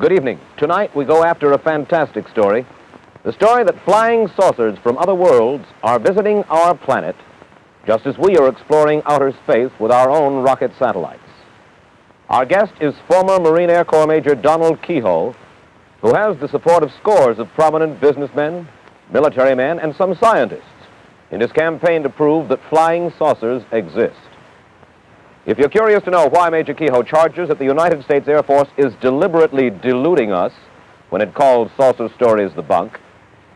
Good evening. Tonight we go after a fantastic story. The story that flying saucers from other worlds are visiting our planet, just as we are exploring outer space with our own rocket satellites. Our guest is former Marine Air Corps Major Donald Keyhole, who has the support of scores of prominent businessmen, military men, and some scientists in his campaign to prove that flying saucers exist. If you're curious to know why Major Keyhoe charges that the United States Air Force is deliberately deluding us when it calls saucer stories the bunk,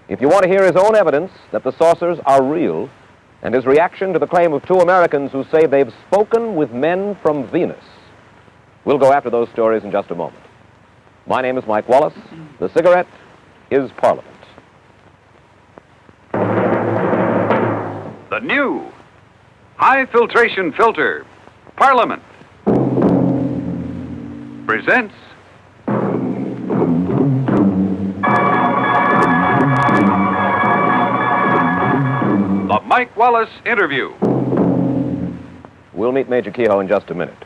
if you want to hear his own evidence that the saucers are real, and his reaction to the claim of two Americans who say they've spoken with men from Venus, we'll go after those stories in just a moment. My name is Mike Wallace. The cigarette is Parliament. The new high-filtration filter, Parliament, presents the Mike Wallace Interview. We'll meet Major Keyhoe in just a minute.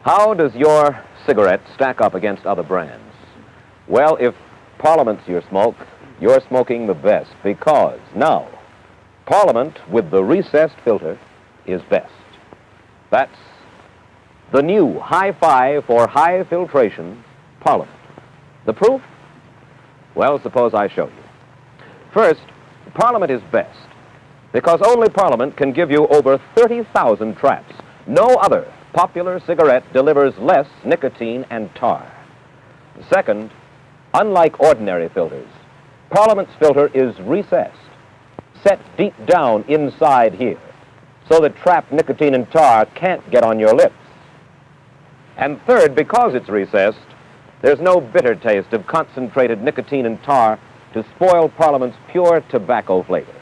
How does your cigarette stack up against other brands? Well, if Parliament's your smoke, you're smoking the best, because now Parliament with the recessed filter is best. That's the new hi-fi for high filtration Parliament. The proof? Well, suppose I show you. First, Parliament is best because only Parliament can give you over 30,000 traps. No other popular cigarette delivers less nicotine and tar. Second, unlike ordinary filters, Parliament's filter is recessed, set deep down inside here, so that trapped nicotine and tar can't get on your lips. And third, because it's recessed, there's no bitter taste of concentrated nicotine and tar to spoil Parliament's pure tobacco flavor.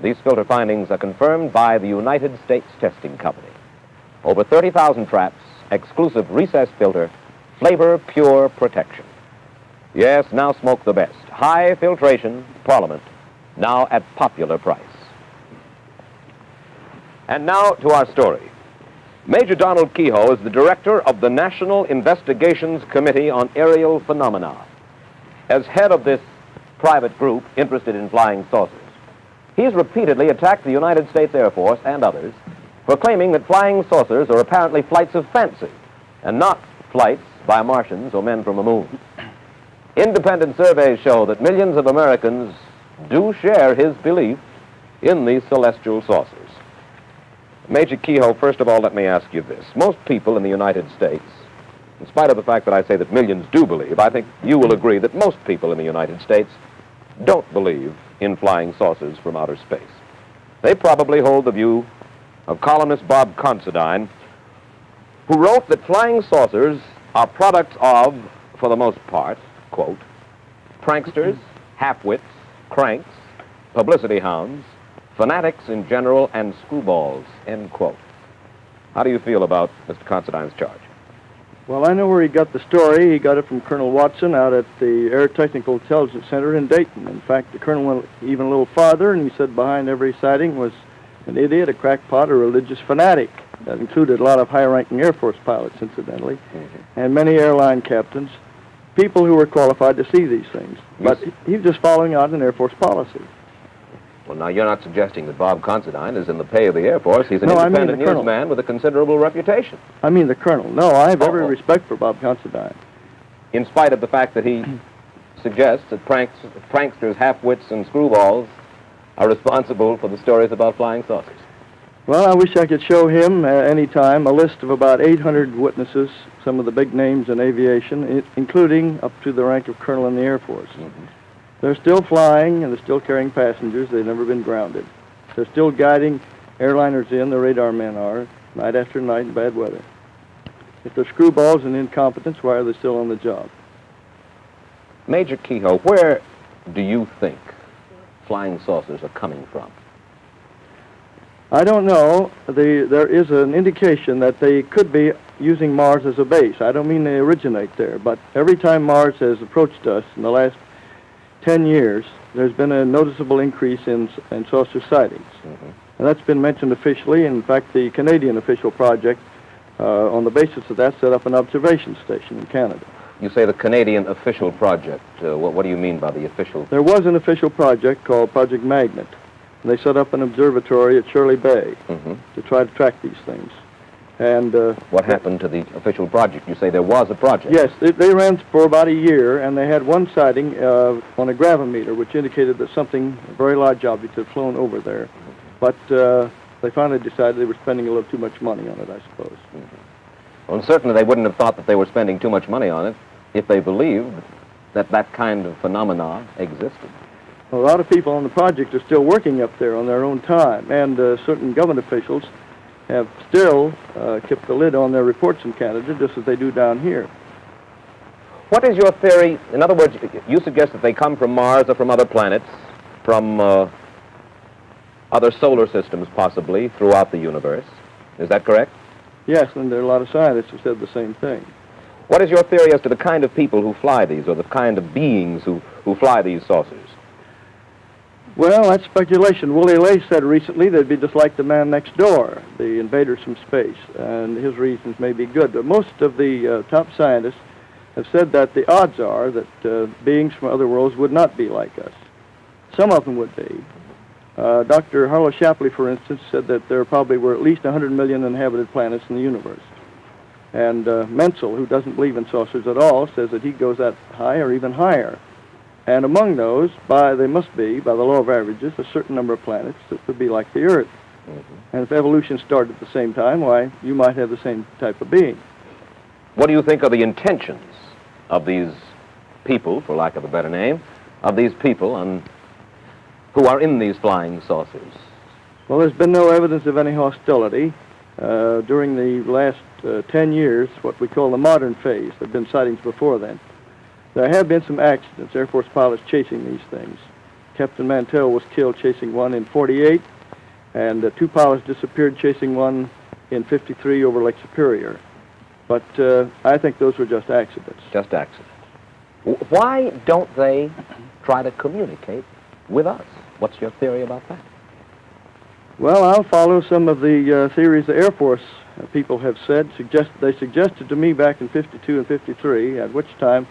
These filter findings are confirmed by the United States Testing Company. Over 30,000 traps, exclusive recessed filter, flavor pure protection. Yes, now smoke the best. High filtration Parliament, now at popular price. And now to our story. Major Donald Keyhoe is the director of the National Investigations Committee on Aerial Phenomena. As head of this private group interested in flying saucers, he's repeatedly attacked the United States Air Force and others for claiming that flying saucers are apparently flights of fancy and not flights by Martians or men from the moon. Independent surveys show that millions of Americans do share his belief in these celestial saucers. Major Keyhoe, first of all, let me ask you this. Most people in the United States, in spite of the fact that I say that millions do believe, I think you will agree that most people in the United States don't believe in flying saucers from outer space. They probably hold the view of columnist Bob Considine, who wrote that flying saucers are products of, for the most part, quote, pranksters, half-wits, cranks, publicity hounds, fanatics in general, and screwballs, end quote. How do you feel about Mr. Considine's charge? Well, I know where he got the story. He got it from Colonel Watson out at the Air Technical Intelligence Center in Dayton. In fact, the colonel went even a little farther, and he said behind every sighting was an idiot, a crackpot, a religious fanatic. That included a lot of high-ranking Air Force pilots, incidentally, and many airline captains, people who were qualified to see these things. But he's just following out an Air Force policy. Well, now, you're not suggesting that Bob Considine is in the pay of the Air Force. He's an independent newsman with a considerable reputation. I mean the colonel. No, I have every respect for Bob Considine. In spite of the fact that he suggests that pranksters, half-wits, and screwballs are responsible for the stories about flying saucers. Well, I wish I could show him any time a list of about 800 witnesses, some of the big names in aviation, including up to the rank of colonel in the Air Force. They're still flying, and they're still carrying passengers. They've never been grounded. They're still guiding airliners in, the radar men are, night after night in bad weather. If they're screwballs and incompetents, why are they still on the job? Major Keyhoe, where do you think flying saucers are coming from? I don't know. There is an indication that they could be using Mars as a base. I don't mean they originate there, but every time Mars has approached us in the last 10 years, there's been a noticeable increase in saucer sightings. And that's been mentioned officially. In fact, the Canadian official project, on the basis of that, set up an observation station in Canada. You say the Canadian official project. What do you mean by the official? There was an official project called Project Magnet. And they set up an observatory at Shirley Bay to try to track these things. And what happened to the official project? You say there was a project. Yes, they ran for about a year, and they had one sighting on a gravimeter, which indicated that something, a very large object, had flown over there. But they finally decided they were spending a little too much money on it, I suppose. Well, and certainly they wouldn't have thought that they were spending too much money on it if they believed that that kind of phenomena existed. A lot of people on the project are still working up there on their own time, and certain government officials have still kept the lid on their reports in Canada, just as they do down here. What is your theory? In other words, you suggest that they come from Mars or from other planets, from other solar systems possibly throughout the universe. Is that correct? Yes, and there are a lot of scientists who said the same thing. What is your theory as to the kind of people who fly these, or the kind of beings who fly these saucers? Well, that's speculation. Willie Lay said recently they'd be just like the man next door, the invaders from space, and his reasons may be good. But most of the top scientists have said that the odds are that beings from other worlds would not be like us. Some of them would be. Dr. Harlow Shapley, for instance, said that there probably were at least 100 million inhabited planets in the universe. And Menzel, who doesn't believe in saucers at all, says that he goes that high or even higher. And among those, they must be, by the law of averages, a certain number of planets that would be like the Earth. And if evolution started at the same time, why, you might have the same type of being. What do you think are the intentions of these people, for lack of a better name, of these people who are in these flying saucers? Well, there's been no evidence of any hostility. During the last 10 years, what we call the modern phase, there have been sightings before then. There have been some accidents, Air Force pilots chasing these things. Captain Mantell was killed chasing one in 48, and 2 pilots disappeared chasing one in 53 over Lake Superior. But I think those were just accidents. Just accidents. Why don't they try to communicate with us? What's your theory about that? Well, I'll follow some of the theories the Air Force people have said. They suggested to me back in 52 and 53, at which time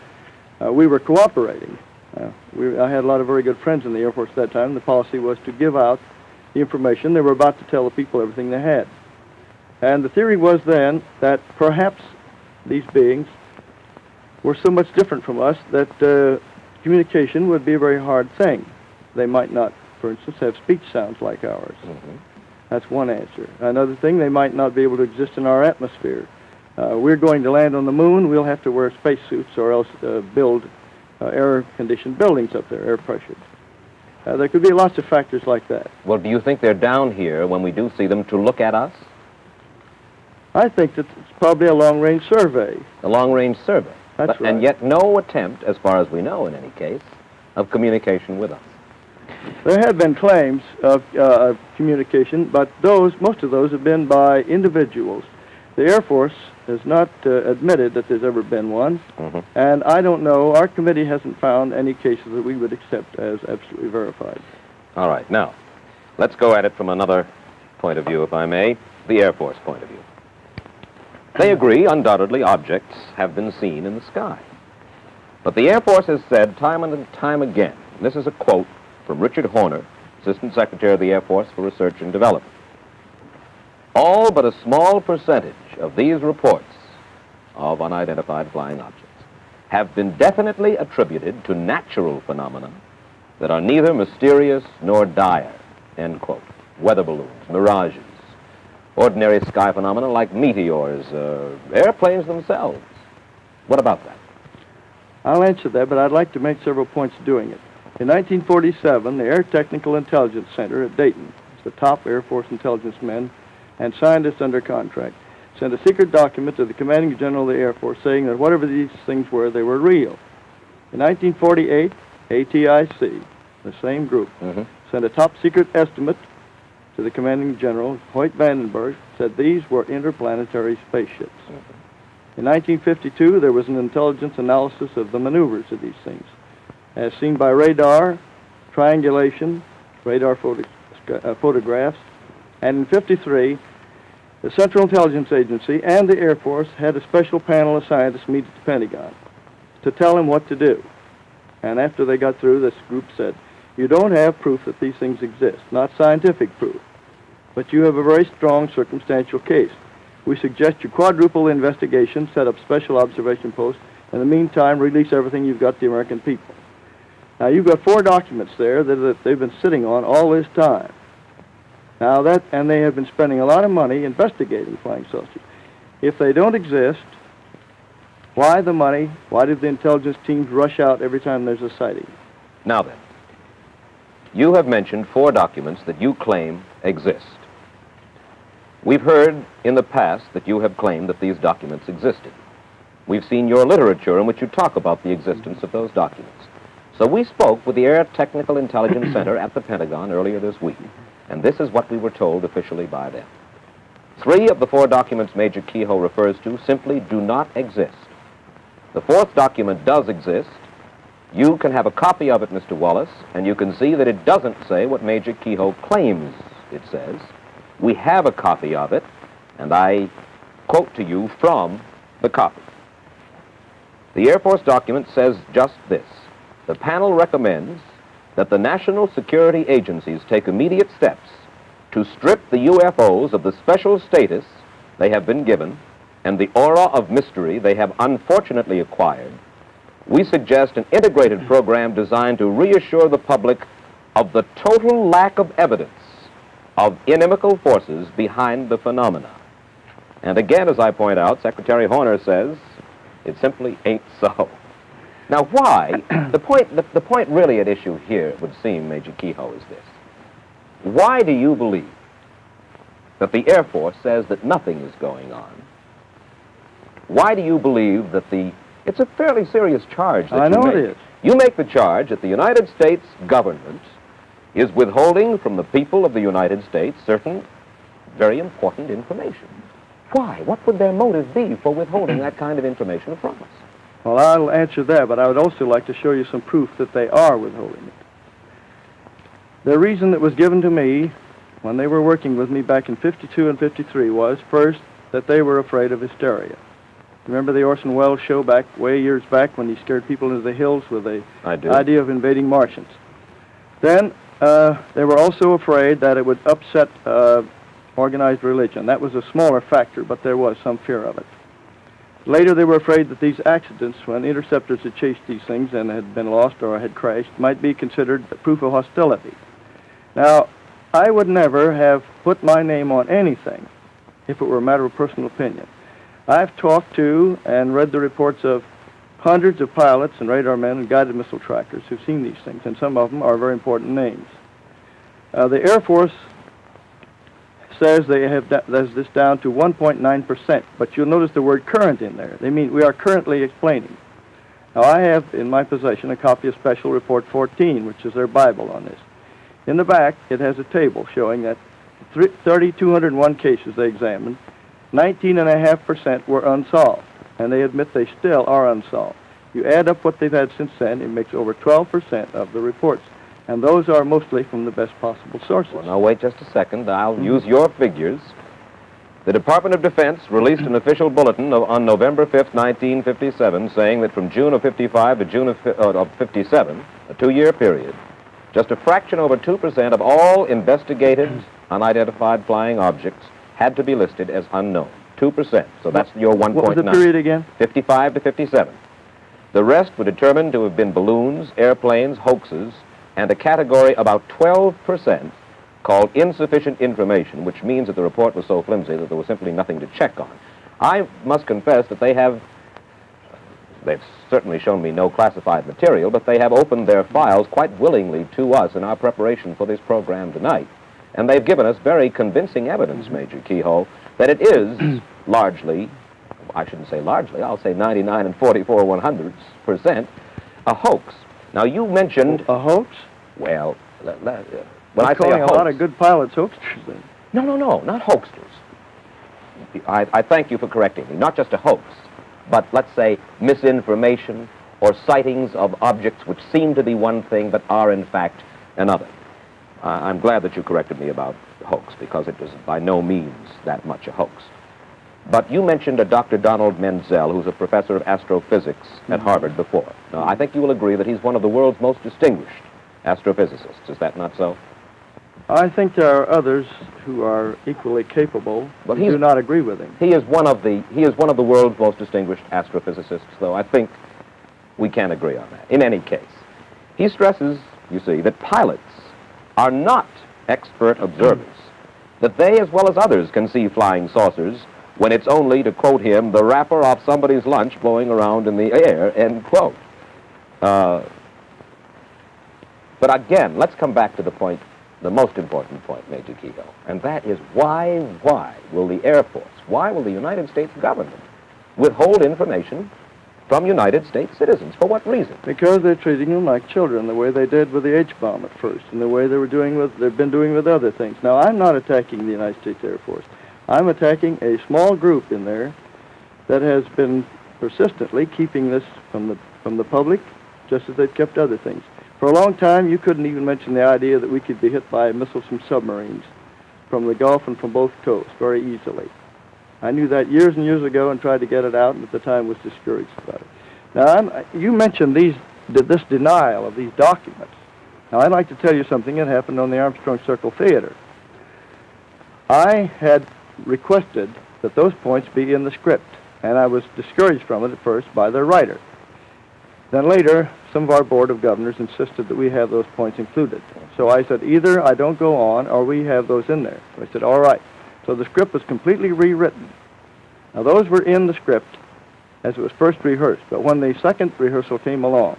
we were cooperating. I had a lot of very good friends in the Air Force at that time. The policy was to give out the information. They were about to tell the people everything they had. And the theory was then that perhaps these beings were so much different from us that communication would be a very hard thing. They might not, for instance, have speech sounds like ours. That's one answer. Another thing, they might not be able to exist in our atmosphere. We're going to land on the moon. We'll have to wear spacesuits or else build air-conditioned buildings up there, air-pressured. There could be lots of factors like that. Well, do you think they're down here when we do see them to look at us? I think that it's probably a long-range survey. A long-range survey. That's right. And yet no attempt, as far as we know in any case, of communication with us. There have been claims of communication, but most of those have been by individuals. The Air Force has not admitted that there's ever been one, and I don't know, our committee hasn't found any cases that we would accept as absolutely verified. All right, now, let's go at it from another point of view, if I may, the Air Force point of view. They agree, undoubtedly, objects have been seen in the sky. But the Air Force has said time and time again, and this is a quote from Richard Horner, Assistant Secretary of the Air Force for Research and Development. All but a small percentage of these reports of unidentified flying objects have been definitely attributed to natural phenomena that are neither mysterious nor dire, end quote. Weather balloons, mirages, ordinary sky phenomena like meteors, airplanes themselves. What about that? I'll answer that, but I'd like to make several points doing it. In 1947, the Air Technical Intelligence Center at Dayton, the top Air Force intelligence men and scientists under contract, sent a secret document to the commanding general of the Air Force saying that whatever these things were, they were real. In 1948, ATIC, the same group, sent a top secret estimate to the commanding general, Hoyt Vandenberg, said these were interplanetary spaceships. In 1952, there was an intelligence analysis of the maneuvers of these things, as seen by radar, triangulation, radar photographs, and in 53, the Central Intelligence Agency and the Air Force had a special panel of scientists meet at the Pentagon. to tell him what to do. And after they got through, this group said, "You don't have proof that these things exist, not scientific proof, but you have a very strong circumstantial case. We suggest you quadruple the investigation, set up special observation posts, in the meantime, release everything you've got to the American people." Now, you've got 4 documents there that they've been sitting on all this time. Now, and they have been spending a lot of money investigating flying saucers. If they don't exist, why the money? Why did the intelligence teams rush out every time there's a sighting? Now then, you have mentioned 4 documents that you claim exist. We've heard in the past that you have claimed that these documents existed. We've seen your literature in which you talk about the existence of those documents. So we spoke with the Air Technical Intelligence Center at the Pentagon earlier this week, and this is what we were told officially by them. 3 of the 4 documents Major Keyhoe refers to simply do not exist. The 4th document does exist. You can have a copy of it, Mr. Wallace, and you can see that it doesn't say what Major Keyhoe claims it says. We have a copy of it, and I quote to you from the copy. The Air Force document says just this: "The panel recommends that the national security agencies take immediate steps to strip the UFOs of the special status they have been given and the aura of mystery they have unfortunately acquired. We suggest an integrated program designed to reassure the public of the total lack of evidence of inimical forces behind the phenomena." And again, as I point out, Secretary Horner says it simply ain't so. Now, why? The point really at issue here, it would seem, Major Keyhoe, is this. Why do you believe that the Air Force says that nothing is going on? Why do you believe that it's a fairly serious charge that you make. I know it is. You make the charge that the United States government is withholding from the people of the United States certain very important information. Why? What would their motive be for withholding that kind of information from us? Well, I'll answer that, but I would also like to show you some proof that they are withholding it. The reason that was given to me when they were working with me back in 52 and 53 was, first, that they were afraid of hysteria. Remember the Orson Welles show way years back when he scared people into the hills with the idea of invading Martians? Then they were also afraid that it would upset organized religion. That was a smaller factor, but there was some fear of it. Later, they were afraid that these accidents, when interceptors had chased these things and had been lost or had crashed, might be considered proof of hostility. Now, I would never have put my name on anything if it were a matter of personal opinion. I've talked to and read the reports of hundreds of pilots and radar men and guided missile trackers who've seen these things, and some of them are very important names. The Air Force says they have this down to 1.9%, but you'll notice the word current in there. They mean we are currently explaining. Now, I have in my possession a copy of Special Report 14, which is their Bible on this. In the back, it has a table showing that 3,201 cases they examined, 19.5% were unsolved, and they admit they still are unsolved. You add up what they've had since then, it makes over 12% of the reports, and those are mostly from the best possible sources. Well, now, wait just a second. I'll use your figures. The Department of Defense released an official bulletin on November 5th, 1957, saying that from June of 55 to June of 57, a 2-year period, just a fraction over 2% of all investigated unidentified flying objects had to be listed as unknown. 2%. So that's your 1.9. What was the period again? 55 to 57. The rest were determined to have been balloons, airplanes, hoaxes, and a category about 12% called insufficient information, which means that the report was so flimsy that there was simply nothing to check on. I must confess that they've certainly shown me no classified material, but they have opened their files quite willingly to us in our preparation for this program tonight. And they've given us very convincing evidence, Major Keyhole, that it is largely, I shouldn't say largely, I'll say 99 and 44/100% a hoax. Now, you mentioned... A hoax? Well, when I say calling a hoax... a lot of good pilots hoaxsters, then. No, not hoaxsters. I thank you for correcting me. Not just a hoax, but let's say misinformation or sightings of objects which seem to be one thing but are in fact another. I'm glad that you corrected me about hoax, because it was by no means that much a hoax. But you mentioned a Dr. Donald Menzel, who's a professor of astrophysics at Harvard before. Now, I think you will agree that he's one of the world's most distinguished astrophysicists. Is that not so? I think there are others who are equally capable, but do not agree with him. He is one of the world's most distinguished astrophysicists, though I think we can agree on that. In any case, he stresses, you see, that pilots are not expert observers, that they, as well as others, can see flying saucers when it's only, to quote him, the wrapper off somebody's lunch blowing around in the air, end quote. But again, let's come back to the point, the most important point, Major Keyhoe, and that is why will the Air Force, why will the United States government withhold information from United States citizens? For what reason? Because they're treating them like children, the way they did with the H-bomb at first, and the way they've been doing with other things. Now, I'm not attacking the United States Air Force. I'm attacking a small group in there that has been persistently keeping this from the public, just as they've kept other things. For a long time, you couldn't even mention the idea that we could be hit by missiles from submarines from the Gulf and from both coasts very easily. I knew that years and years ago and tried to get it out, and at the time was discouraged about it. Now, you mentioned this denial of these documents. Now, I'd like to tell you something that happened on the Armstrong Circle Theater. I had requested that those points be in the script, and I was discouraged from it at first by their writer. Then later, some of our Board of Governors insisted that we have those points included. So I said, either I don't go on or we have those in there. So I said, all right. So the script was completely rewritten. Now, those were in the script as it was first rehearsed, but when the second rehearsal came along,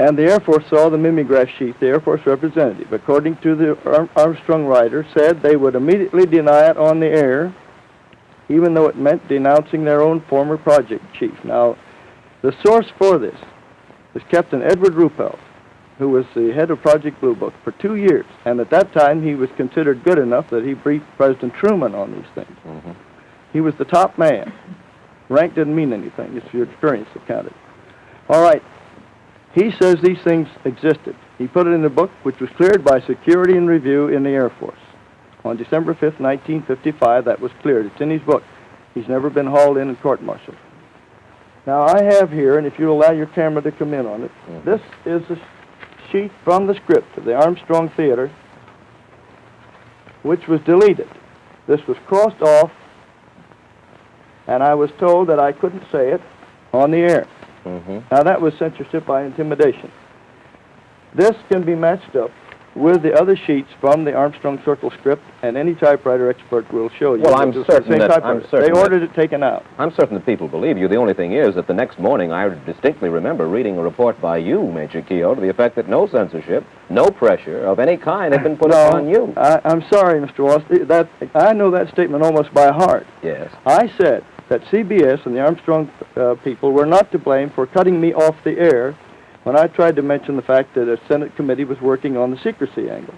and the Air Force saw the mimeograph sheet, the Air Force representative, according to the Armstrong writer, said they would immediately deny it on the air, even though it meant denouncing their own former project chief. Now, the source for this was Captain Edward Ruppelt, who was the head of Project Blue Book for 2 years, and at that time he was considered good enough that he briefed President Truman on these things. Mm-hmm. He was the top man. Rank didn't mean anything. It's your experience that counted. All right. He says these things existed. He put it in the book, which was cleared by Security and Review in the Air Force. On December 5th, 1955, that was cleared. It's in his book. He's never been hauled in and court-martialed. Now, I have here, and if you'll allow your camera to come in on it, this is a sheet from the script of the Armstrong Theater, which was deleted. This was crossed off, and I was told that I couldn't say it on the air. Mm-hmm. Now, that was censorship by intimidation. This can be matched up with the other sheets from the Armstrong Circle script, and any typewriter expert will show you. Well, I'm certain they ordered it taken out. I'm certain that people believe you. The only thing is that the next morning I distinctly remember reading a report by you, Major Keyhole, to the effect that no censorship, no pressure of any kind had been put upon you. I'm sorry, Mr. Wallace. I know that statement almost by heart. Yes. I said that CBS and the Armstrong people were not to blame for cutting me off the air when I tried to mention the fact that a Senate committee was working on the secrecy angle.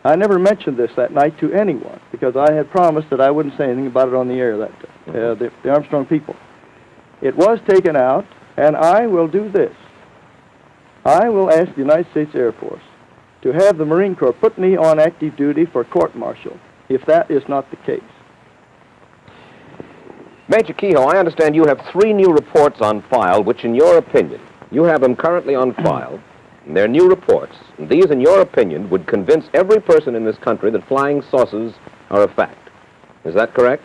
I never mentioned this that night to anyone because I had promised that I wouldn't say anything about it on the air that day, the Armstrong people. It was taken out, and I will do this. I will ask the United States Air Force to have the Marine Corps put me on active duty for court-martial if that is not the case. Major Keyhoe, I understand you have 3 new reports on file, which, in your opinion, you have them currently on file. And they're new reports. And these, in your opinion, would convince every person in this country that flying saucers are a fact. Is that correct?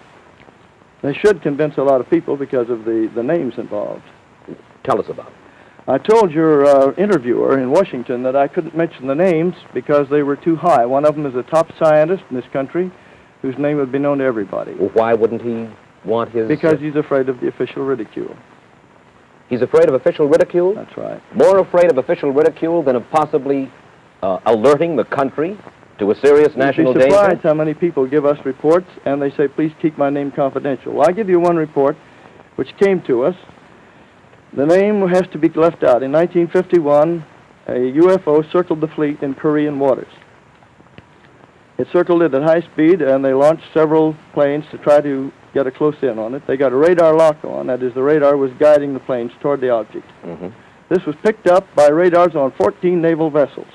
They should convince a lot of people because of the names involved. Tell us about it. I told your interviewer in Washington that I couldn't mention the names because they were too high. One of them is a top scientist in this country whose name would be known to everybody. Well, why wouldn't he want his... Because he's afraid of the official ridicule. He's afraid of official ridicule? That's right. More afraid of official ridicule than of possibly alerting the country to a serious national danger? You'd be surprised how many people give us reports and they say, please keep my name confidential. Well, I'll give you one report which came to us. The name has to be left out. In 1951, a UFO circled the fleet in Korean waters. It circled it at high speed, and they launched several planes to try to get a close-in on it. They got a radar lock on. That is, the radar was guiding the planes toward the object. Mm-hmm. This was picked up by radars on 14 naval vessels.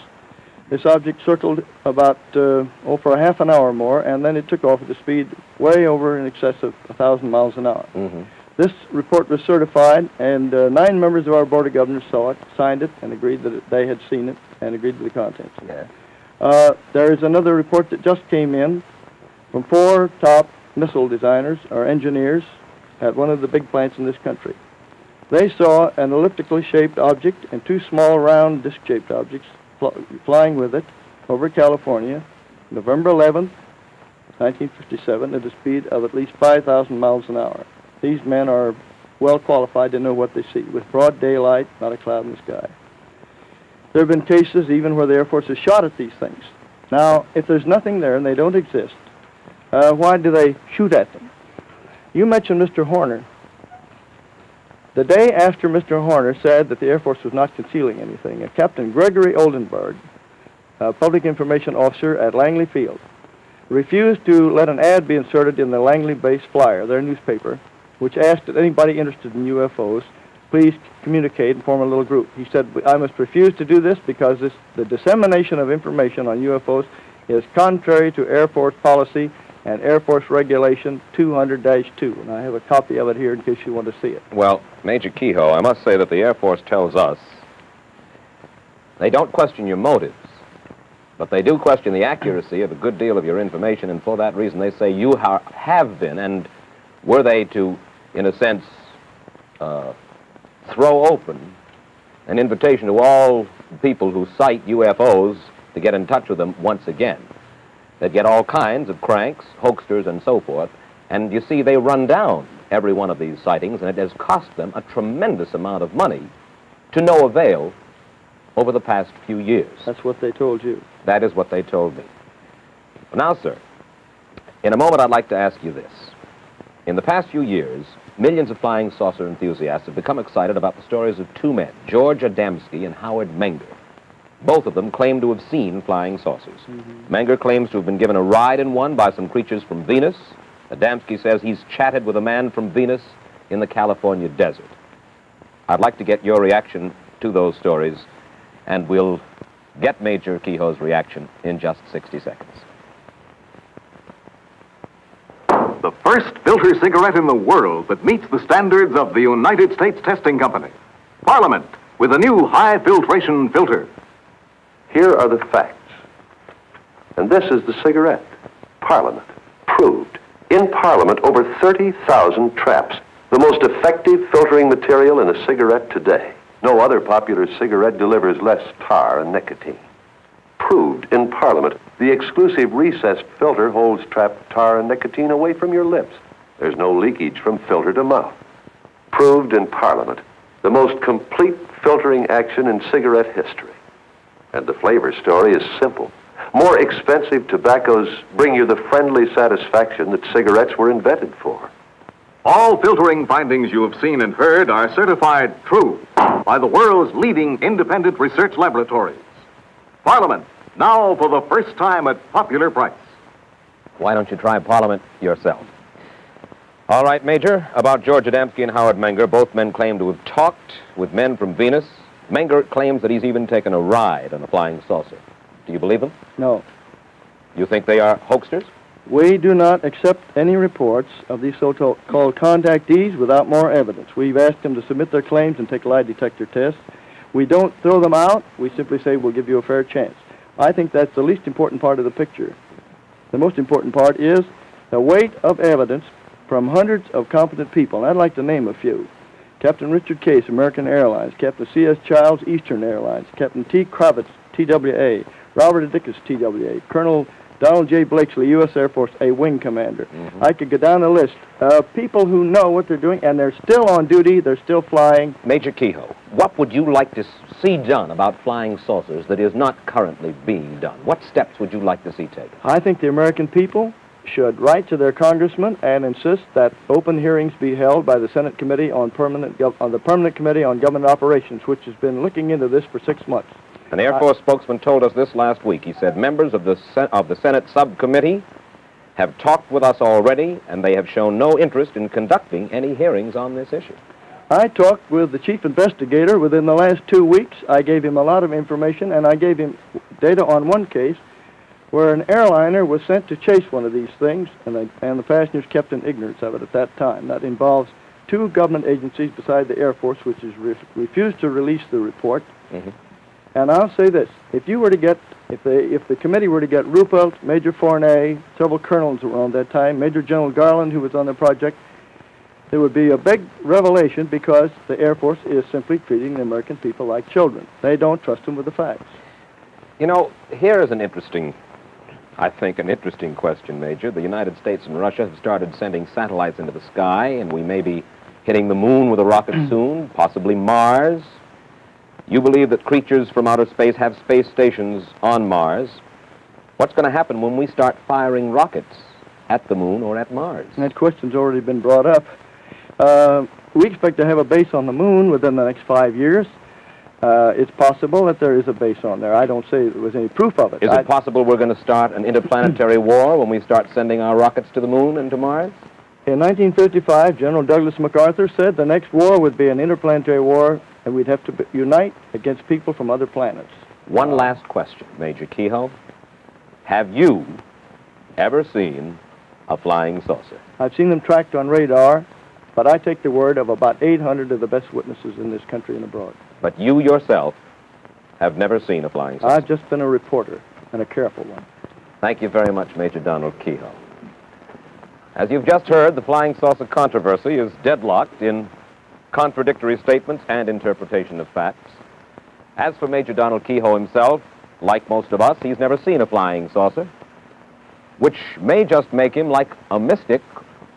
This object circled about, for a half an hour or more, and then it took off at a speed way over in excess of 1,000 miles an hour. Mm-hmm. This report was certified, and 9 members of our Board of Governors saw it, signed it, and agreed that they had seen it, and agreed with the contents. Yeah. There is another report that just came in from 4 top missile designers or engineers at one of the big plants in this country. They saw an elliptically shaped object and 2 small round disc-shaped objects flying with it over California, November 11th, 1957, at a speed of at least 5,000 miles an hour. These men are well qualified to know what they see, with broad daylight, not a cloud in the sky. There have been cases even where the Air Force has shot at these things. Now, if there's nothing there and they don't exist, why do they shoot at them? You mentioned Mr. Horner. The day after Mr. Horner said that the Air Force was not concealing anything, Captain Gregory Oldenburg, a public information officer at Langley Field, refused to let an ad be inserted in the Langley Base Flyer, their newspaper, which asked that anybody interested in UFOs please communicate and form a little group. He said, I must refuse to do this because the dissemination of information on UFOs is contrary to Air Force policy and Air Force Regulation 200-2. And I have a copy of it here in case you want to see it. Well, Major Keyhoe, I must say that the Air Force tells us they don't question your motives, but they do question the accuracy of a good deal of your information, and for that reason they say you have been, and were they to, in a sense, throw open an invitation to all people who cite UFOs to get in touch with them once again. They'd get all kinds of cranks, hoaxsters, and so forth, and you see, they run down every one of these sightings, and it has cost them a tremendous amount of money to no avail over the past few years. That's what they told you. That is what they told me. Now, sir, in a moment I'd like to ask you this. In the past few years, millions of flying saucer enthusiasts have become excited about the stories of 2 men, George Adamski and Howard Menger. Both of them claim to have seen flying saucers. Mm-hmm. Menger claims to have been given a ride in one by some creatures from Venus. Adamski says he's chatted with a man from Venus in the California desert. I'd like to get your reaction to those stories, and we'll get Major Keyhoe's reaction in just 60 seconds. The first filter cigarette in the world that meets the standards of the United States Testing Company. Parliament, with a new high filtration filter. Here are the facts. And this is the cigarette. Parliament. Proved. In Parliament, over 30,000 traps. The most effective filtering material in a cigarette today. No other popular cigarette delivers less tar and nicotine. Proved in Parliament, the exclusive recessed filter holds trapped tar and nicotine away from your lips. There's no leakage from filter to mouth. Proved in Parliament, the most complete filtering action in cigarette history. And the flavor story is simple. More expensive tobaccos bring you the friendly satisfaction that cigarettes were invented for. All filtering findings you have seen and heard are certified true by the world's leading independent research laboratories. Parliament, now for the first time at popular price. Why don't you try Parliament yourself? All right, Major, about George Adamski and Howard Menger, both men claim to have talked with men from Venus. Menger claims that he's even taken a ride on a flying saucer. Do you believe them? No. You think they are hoaxers? We do not accept any reports of these so-called contactees without more evidence. We've asked them to submit their claims and take lie detector tests. We don't throw them out. We simply say we'll give you a fair chance. I think that's the least important part of the picture. The most important part is the weight of evidence from hundreds of competent people. And I'd like to name a few. Captain Richard Case, American Airlines. Captain C.S. Childs, Eastern Airlines. Captain T. Kravitz, TWA. Robert Dickus, TWA. Colonel Donald J. Blakesley, U.S. Air Force, a wing commander. Mm-hmm. I could go down the list of people who know what they're doing, and they're still on duty, they're still flying. Major Keyhoe, what would you like to see done about flying saucers that is not currently being done? What steps would you like to see taken? I think the American people should write to their congressman and insist that open hearings be held by the Senate Committee on the Permanent Committee on Government Operations, which has been looking into this for 6 months. An Air Force spokesman told us this last week. He said members of the Senate subcommittee have talked with us already, and they have shown no interest in conducting any hearings on this issue. I talked with the chief investigator within the last 2 weeks. I gave him a lot of information, and I gave him data on one case where an airliner was sent to chase one of these things, and the passengers kept in ignorance of it at that time. That involves 2 government agencies beside the Air Force, which has refused to release the report. Mm-hmm. And I'll say this: if the committee were to get Ruppelt, Major Fournet, several colonels around that time, Major General Garland, who was on the project, there would be a big revelation, because the Air Force is simply treating the American people like children. They don't trust them with the facts. You know, here is an interesting question, Major. The United States and Russia have started sending satellites into the sky, and we may be hitting the moon with a rocket soon, possibly Mars. You believe that creatures from outer space have space stations on Mars. What's going to happen when we start firing rockets at the moon or at Mars? That question's already been brought up. We expect to have a base on the moon within the next 5 years. It's possible that there is a base on there. I don't say there was any proof of it. Is it possible we're going to start an interplanetary war when we start sending our rockets to the moon and to Mars? In 1955, General Douglas MacArthur said the next war would be an interplanetary war, and we'd have to unite against people from other planets. One last question, Major Keyhoe. Have you ever seen a flying saucer? I've seen them tracked on radar, but I take the word of about 800 of the best witnesses in this country and abroad. But you yourself have never seen a flying saucer? I've just been a reporter, and a careful one. Thank you very much, Major Donald Keyhoe. As you've just heard, the flying saucer controversy is deadlocked in contradictory statements and interpretation of facts. As for Major Donald Keyhoe himself, like most of us, he's never seen a flying saucer, which may just make him like a mystic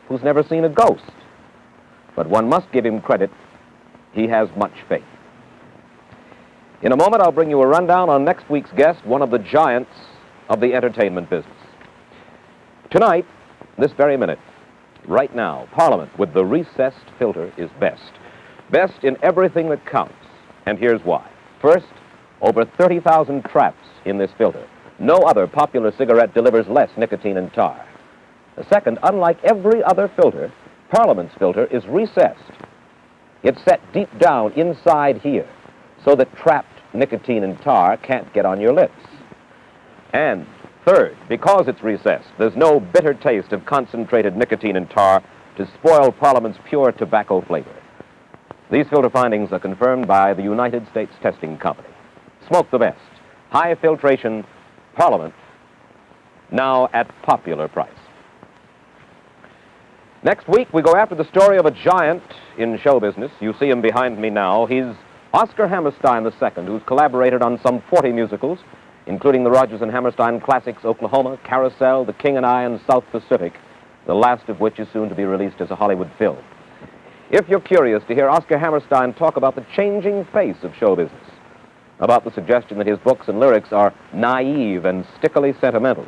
who's never seen a ghost. But one must give him credit. He has much faith. In a moment, I'll bring you a rundown on next week's guest, one of the giants of the entertainment business. Tonight, this very minute, right now, Parliament with the recessed filter is best. Best in everything that counts. And here's why. First, over 30,000 traps in this filter. No other popular cigarette delivers less nicotine and tar. Second, unlike every other filter, Parliament's filter is recessed. It's set deep down inside here so that trapped nicotine and tar can't get on your lips. And third, because it's recessed, there's no bitter taste of concentrated nicotine and tar to spoil Parliament's pure tobacco flavor. These filter findings are confirmed by the United States Testing Company. Smoke the best. High filtration Parliament, now at popular price. Next week, we go after the story of a giant in show business. You see him behind me now. He's Oscar Hammerstein II, who's collaborated on some 40 musicals, including the Rodgers and Hammerstein classics Oklahoma, Carousel, The King and I, and South Pacific, the last of which is soon to be released as a Hollywood film. If you're curious to hear Oscar Hammerstein talk about the changing face of show business, about the suggestion that his books and lyrics are naive and stickily sentimental,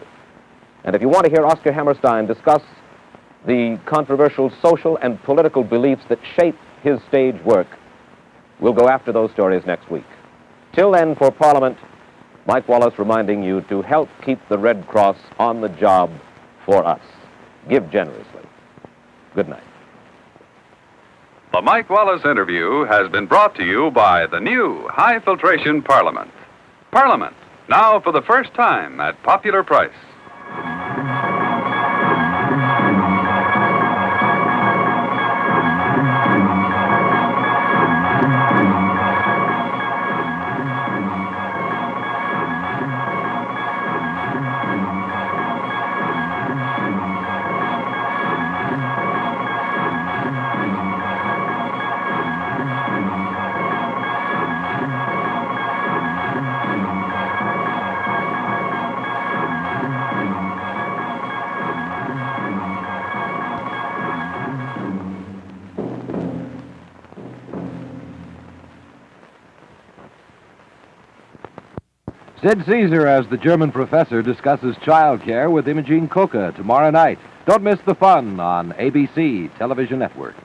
and if you want to hear Oscar Hammerstein discuss the controversial social and political beliefs that shape his stage work, we'll go after those stories next week. Till then, for Parliament, Mike Wallace reminding you to help keep the Red Cross on the job for us. Give generously. Good night. The Mike Wallace Interview has been brought to you by the new High Filtration Parliament. Parliament, now for the first time at popular price. Sid Caesar as the German professor discusses child care with Imogene Coca tomorrow night. Don't miss the fun on ABC Television Network.